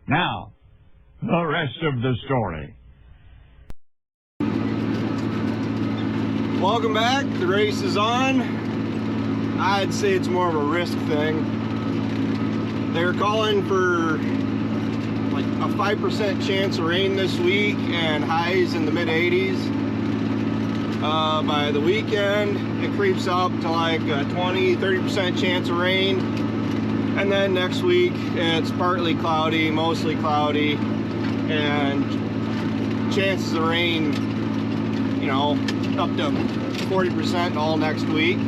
Now, the rest of the story. Welcome back. The race is on. I'd say it's more of a risk thing. They're calling for like a 5% chance of rain this week and highs in the mid 80s. By the weekend, it creeps up to like a 20-30% chance of rain. And then next week, it's partly cloudy, mostly cloudy, and chances of rain, you know, up to 40% all next week.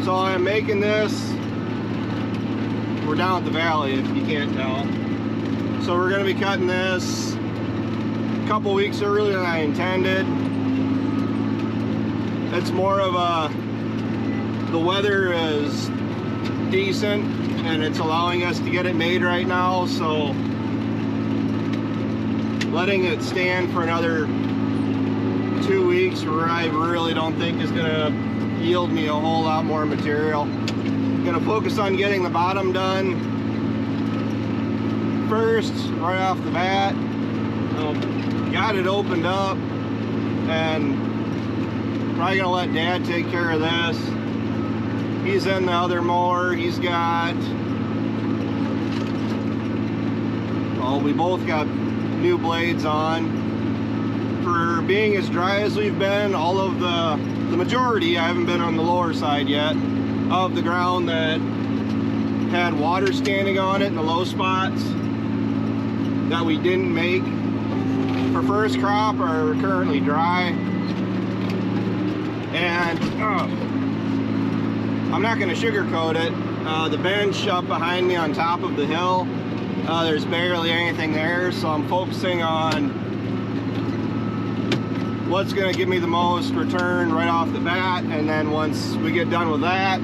So I'm making this, we're down at the valley if you can't tell. So we're gonna be cutting this a couple weeks earlier than I intended. It's more of a, the weather is decent and it's allowing us to get it made right now, so letting it stand for another 2 weeks where I really don't think is gonna yield me a whole lot more material. I'm gonna focus on getting the bottom done first, right off the bat. Got it opened up and probably gonna let Dad take care of this. He's in the other mower. He's got, well, we both got new blades on. For being as dry as we've been, all of the majority, I haven't been on the lower side yet, of the ground that had water standing on it in the low spots that we didn't make for first crop are currently dry. And I'm not going to sugarcoat it. The bench up behind me on top of the hill, there's barely anything there, so I'm focusing on what's going to give me the most return right off the bat, and then once we get done with that,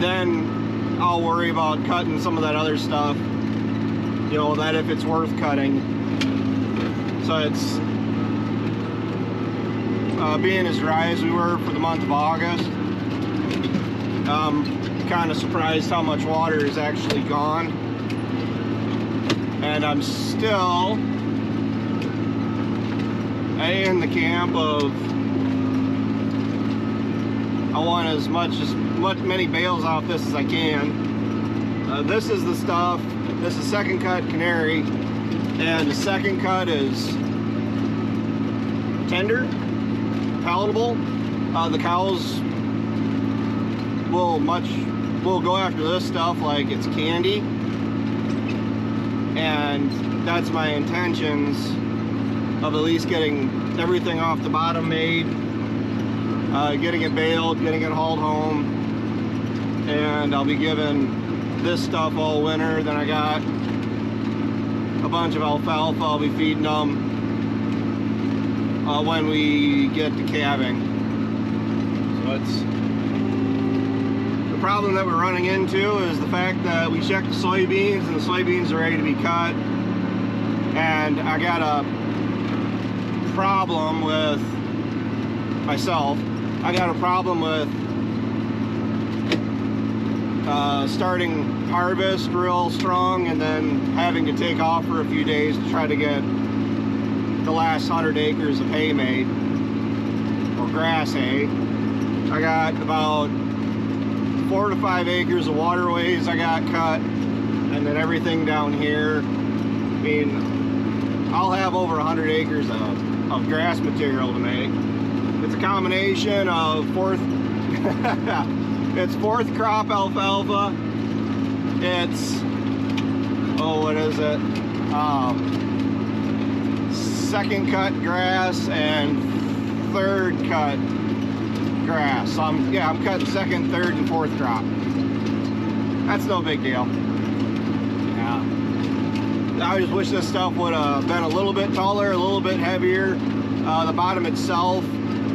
then I'll worry about cutting some of that other stuff, you know, that if it's worth cutting. So it's being as dry as we were for the month of August, kind of surprised how much water is actually gone. And I'm still in the camp of I want as many bales off this as I can. This is the stuff. This is second cut canary, and the second cut is tender, palatable. The cows will go after this stuff like it's candy, and that's my intentions of at least getting everything off the bottom made, getting it baled, getting it hauled home, and I'll be giving this stuff all winter. Then I got a bunch of alfalfa I'll be feeding them when we get to calving. So it's the problem that we're running into is the fact that we checked the soybeans and the soybeans are ready to be cut, and I got a problem with myself. I got a problem with starting harvest real strong and then having to take off for a few days to try to get the last 100 acres of hay made, or grass hay. I got about 4 to 5 acres of waterways I got cut, and then everything down here. I mean, I'll have over 100 acres of grass material to make. It's a combination of it's fourth crop alfalfa. It's, oh, what is it? Second cut grass and third cut grass. So I'm cutting second, third, and fourth crop. That's no big deal. Yeah. I just wish this stuff would have been a little bit taller, a little bit heavier. The bottom itself,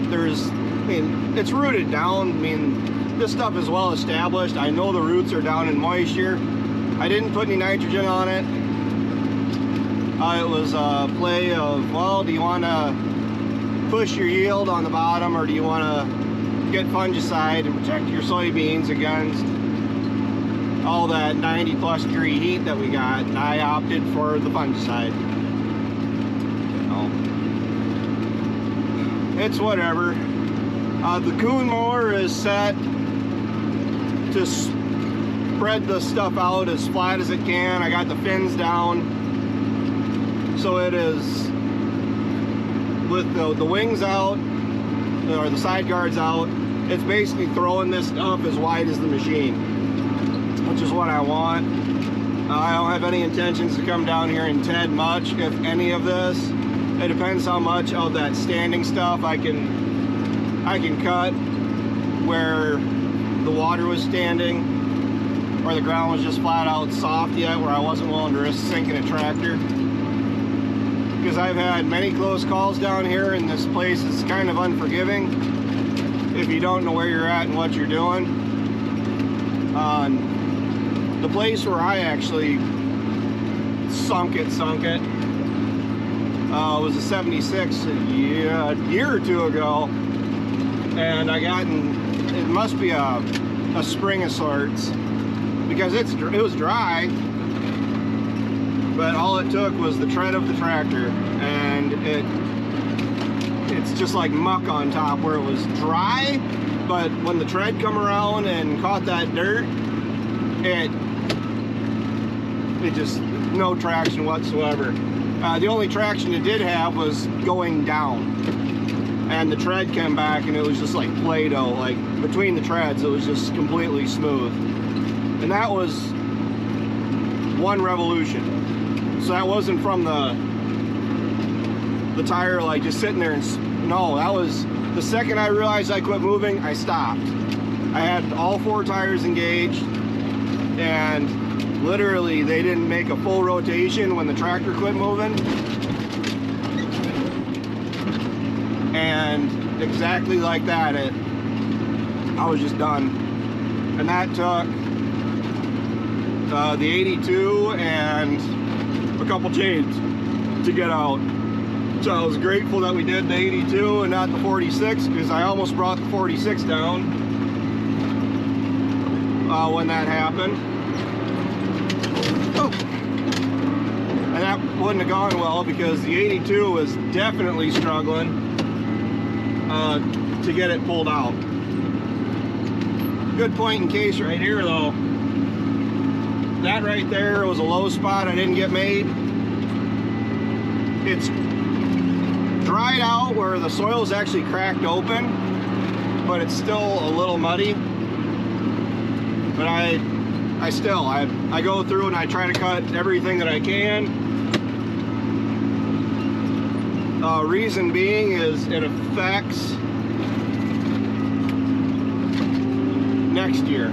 it's rooted down. I mean, this stuff is well established. I know the roots are down in moisture. I didn't put any nitrogen on it. It was a play of, well, do you want to push your yield on the bottom, or do you want to get fungicide and protect your soybeans against all that 90+ degree heat that we got, and I opted for the fungicide. It's whatever. The coon mower is set to spread the stuff out as flat as it can. I got the fins down, so it is with the wings out, or the side guards out. It's basically throwing this stuff as wide as the machine, which is what I want. I don't have any intentions to come down here and ted much, if any of this. It depends how much of that standing stuff I can cut where the water was standing, or the ground was just flat out soft yet, where I wasn't willing to risk sinking a tractor. Because I've had many close calls down here, and this place is kind of unforgiving if you don't know where you're at and what you're doing. The place where I actually sunk it was a 76 a year or two ago, and I got in, it must be a spring of sorts, because it was dry, but all it took was the tread of the tractor, and it's just like muck on top where it was dry, but when the tread come around and caught that dirt, it just no traction whatsoever. The only traction it did have was going down, and the tread came back and it was just like Play-Doh. Like between the treads it was just completely smooth, and that was one revolution. So that wasn't from the tire like just sitting there, and no, that was the second I realized I quit moving, I stopped. I had all 4 tires engaged, and literally they didn't make a full rotation when the tractor quit moving, and exactly like that, I was just done. And that took the 82 and a couple chains to get out. So I was grateful that we did the 82 and not the 46, because I almost brought the 46 down when that happened. Oh. And that wouldn't have gone well, because the 82 was definitely struggling to get it pulled out. Good point in case right here though. That right there was a low spot I didn't get made. It's dried out where the soil's actually cracked open, but it's still a little muddy. But I go through and I try to cut everything that I can. Reason being is it affects next year.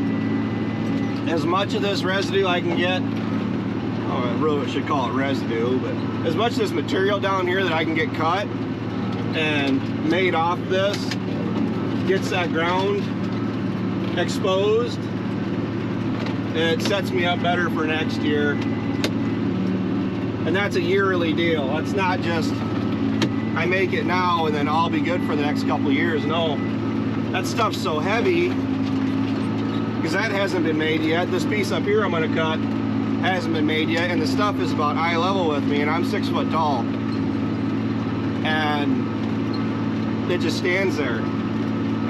As much of this residue I can get, I really should call it residue, but as much of this material down here that I can get cut and made off this gets that ground exposed, it sets me up better for next year. And that's a yearly deal. It's not just I make it now and then I'll be good for the next couple of years. No, that stuff's so heavy because that hasn't been made yet. This piece up here I'm going to cut hasn't been made yet, and the stuff is about eye level with me, and I'm 6 foot tall, and it just stands there,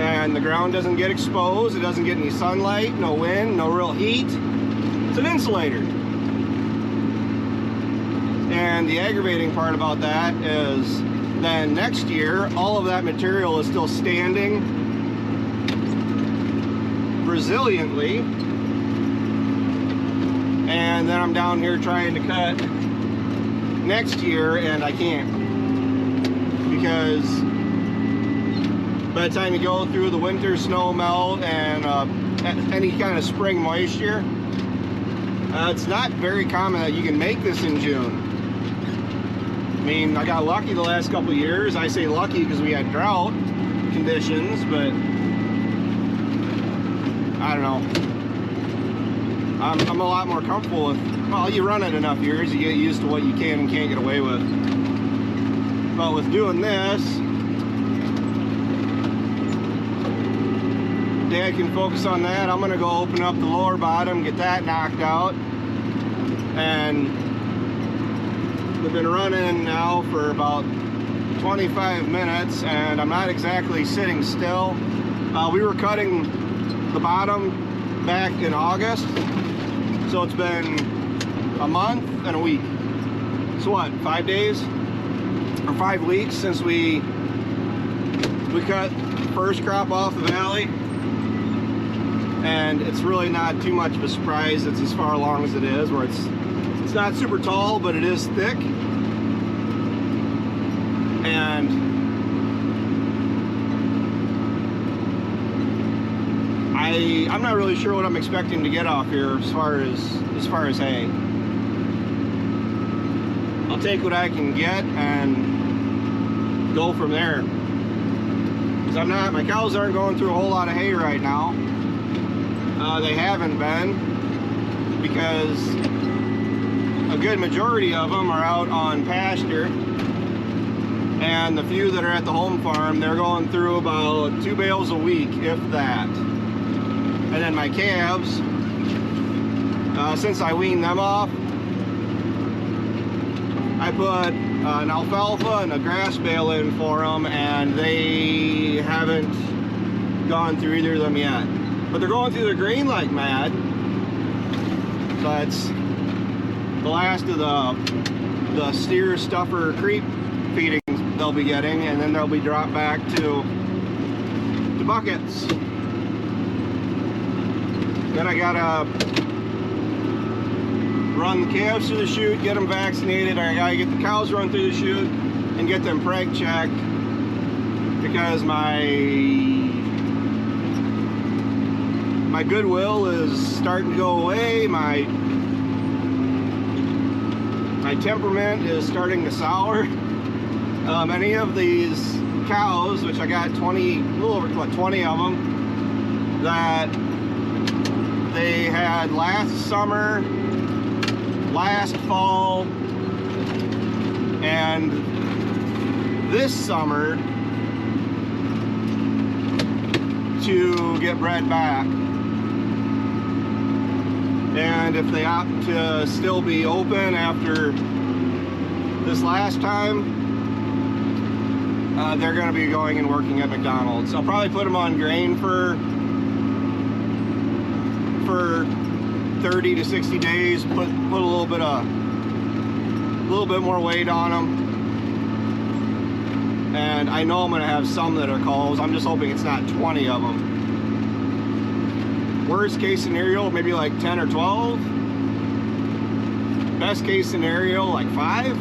and the ground doesn't get exposed. It doesn't get any sunlight, no wind, no real heat. It's an insulator. And the aggravating part about that is then next year all of that material is still standing resiliently, and then I'm down here trying to cut next year and I can't, because by the time you go through the winter snow melt and any kind of spring moisture, it's not very common that you can make this in June. I mean, I got lucky the last couple of years. I say lucky because we had drought conditions, but I don't know. I'm a lot more comfortable with, well, you run it enough years, you get used to what you can and can't get away with. But with doing this, Dad can focus on that. I'm gonna go open up the lower bottom, get that knocked out. And we've been running now for about 25 minutes and I'm not exactly sitting still. We were cutting the bottom back in August, so it's been a month and a week. So what, 5 days or 5 weeks since we cut first crop off the valley, and it's really not too much of a surprise. It's as far along as it is, where it's not super tall, but it is thick. And I'm not really sure what I'm expecting to get off here as far as hay. I'll take what I can get and go from there. Because my cows aren't going through a whole lot of hay right now. They haven't been, because a good majority of them are out on pasture. And the few that are at the home farm, they're going through about 2 bales a week, if that. And then my calves, since I weaned them off, I put an alfalfa and a grass bale in for them, and they haven't gone through either of them yet. But they're going through the grain like mad. So that's the last of the steer, stuffer, creep feedings they'll be getting, and then they'll be dropped back to buckets. Then I gotta run the calves through the chute, get them vaccinated. I gotta get the cows run through the chute and get them preg checked, because my goodwill is starting to go away. My temperament is starting to sour. Any of these cows, which I got a little over 20 of them, that they had last summer, last fall, and this summer to get bred back. And if they opt to still be open after this last time, they're going to be going and working at McDonald's. I'll probably put them on grain for 30 to 60 days. Put a little bit more weight on them. And I know I'm going to have some that are calves. I'm just hoping it's not 20 of them. Worst case scenario, maybe like 10 or 12. Best case scenario, like 5.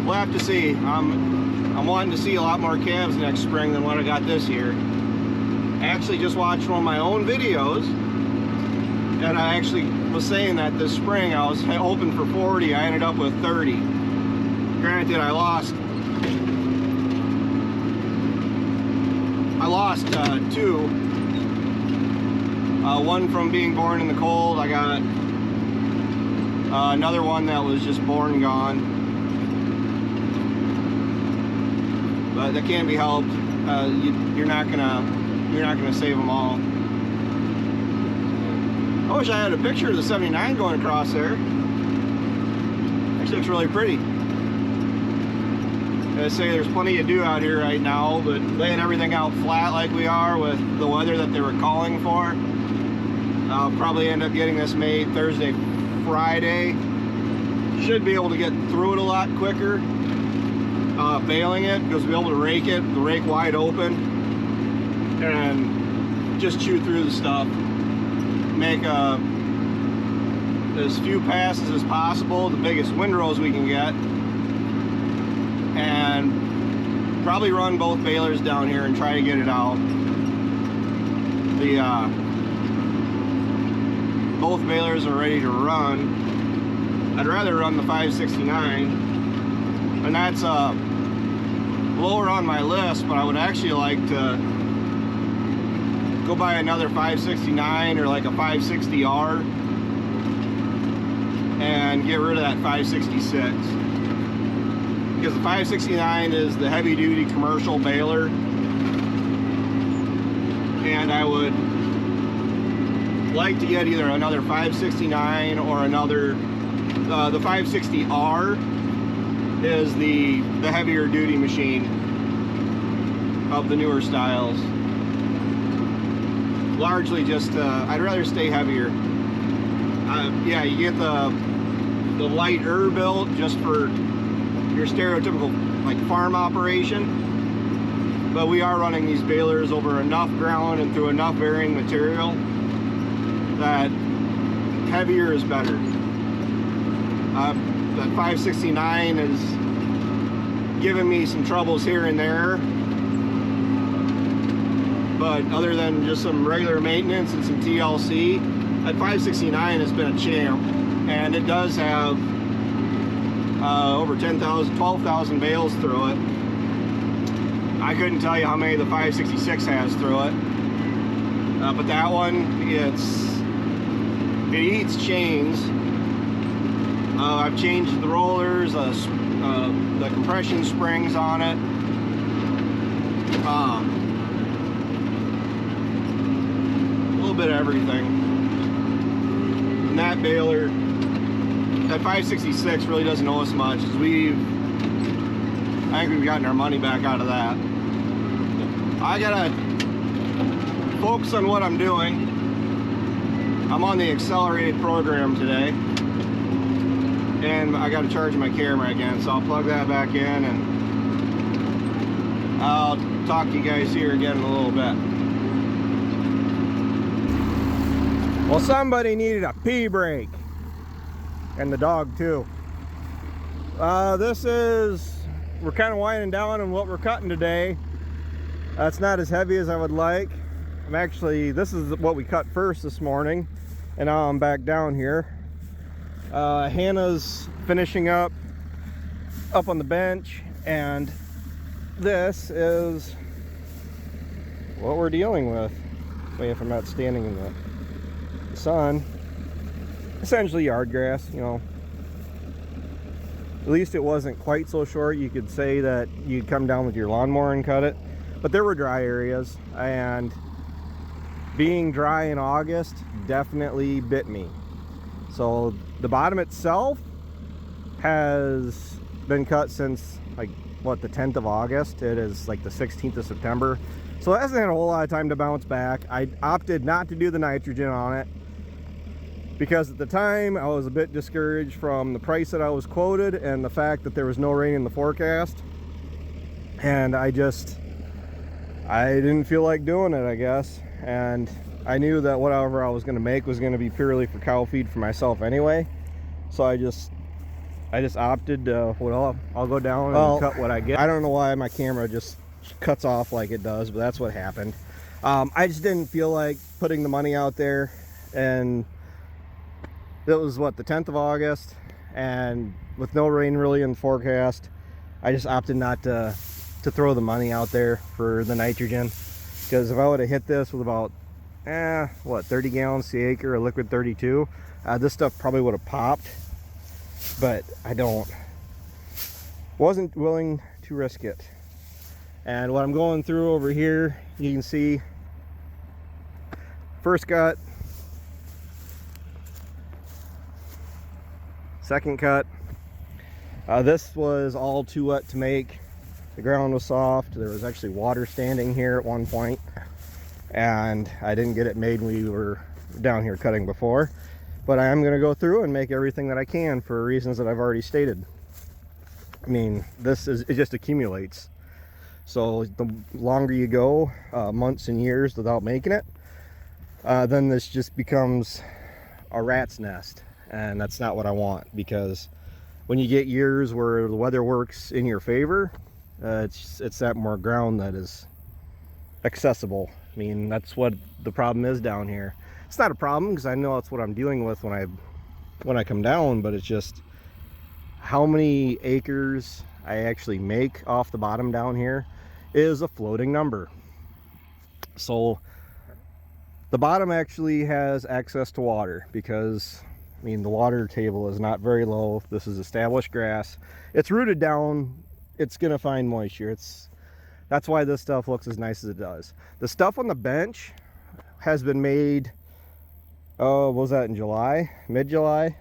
We'll have to see. I'm wanting to see a lot more calves next spring than what I got this year. I actually just watched one of my own videos, and I actually was saying that this spring I was hoping for 40. I ended up with 30. Granted, I lost 2. One from being born in the cold. I got another one that was just born gone. But that can't be helped. You're not gonna save them all. I wish I had a picture of the 79 going across there. Actually looks really pretty. I say there's plenty to do out here right now, but laying everything out flat like we are with the weather that they were calling for, I'll probably end up getting this made Thursday, Friday. Should be able to get through it a lot quicker. Baling it, because we'll be able to rake it, the rake wide open, and just chew through the stuff. Make as few passes as possible, the biggest windrows we can get, and probably run both balers down here and try to get it out. Both balers are ready to run. I'd rather run the 569, and that's lower on my list, but I would actually like to go buy another 569 or like a 560R and get rid of that 566, because the 569 is the heavy duty commercial baler, and I would like to get either another 569 or another, the 560R is the heavier duty machine of the newer styles. Largely just, I'd rather stay heavier. Yeah, you get the lighter built just for your stereotypical like farm operation, but we are running these balers over enough ground and through enough varying material that heavier is better. The 569 is giving me some troubles here and there, but other than just some regular maintenance and some TLC, that 569 has been a champ, and it does have over 10,000, 12,000 bales through it. I couldn't tell you how many the 566 has through it, but that one, it eats chains. I've changed the rollers, the compression springs on it. A little bit of everything. And that baler, that 566 really doesn't owe us much. I think we've gotten our money back out of that. I gotta focus on what I'm doing. I'm on the accelerated program today, and I gotta charge my camera again, so I'll plug that back in and I'll talk to you guys here again in a little bit. Well, somebody needed a pee break, and the dog too. We're kind of winding down on what we're cutting today. It's not as heavy as I would like. This is what we cut first this morning, and now I'm back down here. Hannah's finishing up on the bench, and this is what we're dealing with. Wait, if I'm not standing in the sun. Essentially yard grass, you know. At least it wasn't quite so short you could say that you'd come down with your lawnmower and cut it, but there were dry areas, and being dry in August definitely bit me. So the bottom itself has been cut since like what, the 10th of August. It is like the 16th of September, so it hasn't had a whole lot of time to bounce back. I opted not to do the nitrogen on it because at the time I was a bit discouraged from the price that I was quoted and the fact that there was no rain in the forecast, and I didn't feel like doing it, I guess. And I knew that whatever I was going to make was going to be purely for cow feed for myself anyway, so I just opted to, well, I'll go down and cut what I get. I don't know why my camera just cuts off like it does, but that's what happened. I just didn't feel like putting the money out there, and it was what, the 10th of August, and with no rain really in the forecast, I just opted not to throw the money out there for the nitrogen, because if I would have hit this with about 30 gallons to the acre, a liquid 32, this stuff probably would have popped, but wasn't willing to risk it. And what I'm going through over here, you can see first cut, second cut. This was all too wet to make. The ground was soft. There was actually water standing here at one point, and I didn't get it made when we were down here cutting before. But I am going to go through and make everything that I can for reasons that I've already stated. I mean, it just accumulates. So the longer you go, months and years without making it, then this just becomes a rat's nest, and that's not what I want. Because when you get years where the weather works in your favor, it's that more ground that is accessible. I mean, that's what the problem is down here. It's not a problem because I know that's what I'm dealing with when I come down, but it's just how many acres I actually make off the bottom down here is a floating number. So the bottom actually has access to water because, I mean, the water table is not very low. This is established grass. It's rooted down. It's gonna find moisture. That's why this stuff looks as nice as it does. The stuff on the bench has been made, oh, what was that, in July? Mid-July?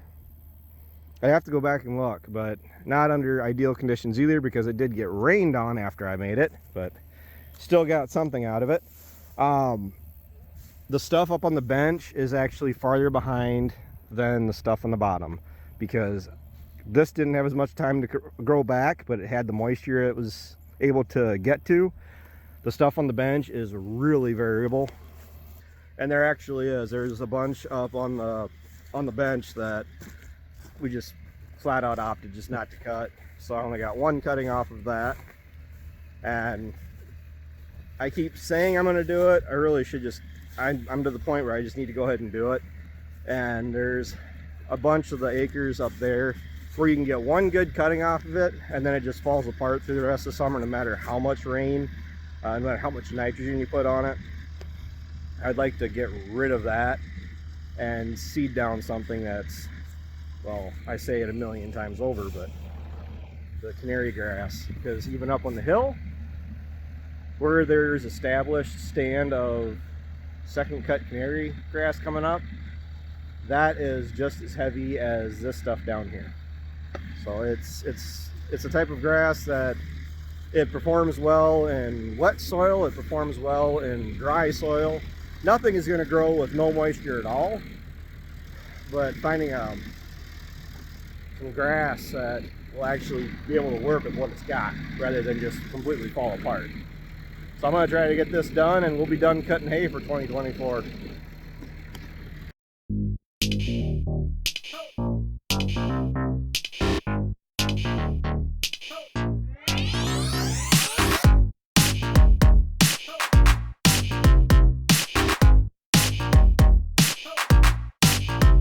I have to go back and look, but not under ideal conditions either, because it did get rained on after I made it, but still got something out of it. The stuff up on the bench is actually farther behind than the stuff on the bottom, because this didn't have as much time to grow back, but it had the moisture it was able to get to. The stuff on the bench is really variable, and there actually is. There's a bunch up on the bench that we just flat out opted just not to cut, so I only got one cutting off of that. And I keep saying I'm going to do it. I really should just, I'm to the point where I just need to go ahead and do it. And there's a bunch of the acres up there where you can get one good cutting off of it, and then it just falls apart through the rest of the summer, no matter how much rain, no matter how much nitrogen you put on it. I'd like to get rid of that and seed down something that's, well, I say it a million times over, but the canary grass, because even up on the hill where there's established stand of second cut canary grass coming up, that is just as heavy as this stuff down here. So it's a type of grass that it performs well in wet soil, it performs well in dry soil. Nothing is going to grow with no moisture at all, but finding some grass that will actually be able to work with what it's got rather than just completely fall apart. So I'm going to try to get this done, and we'll be done cutting hay for 2024.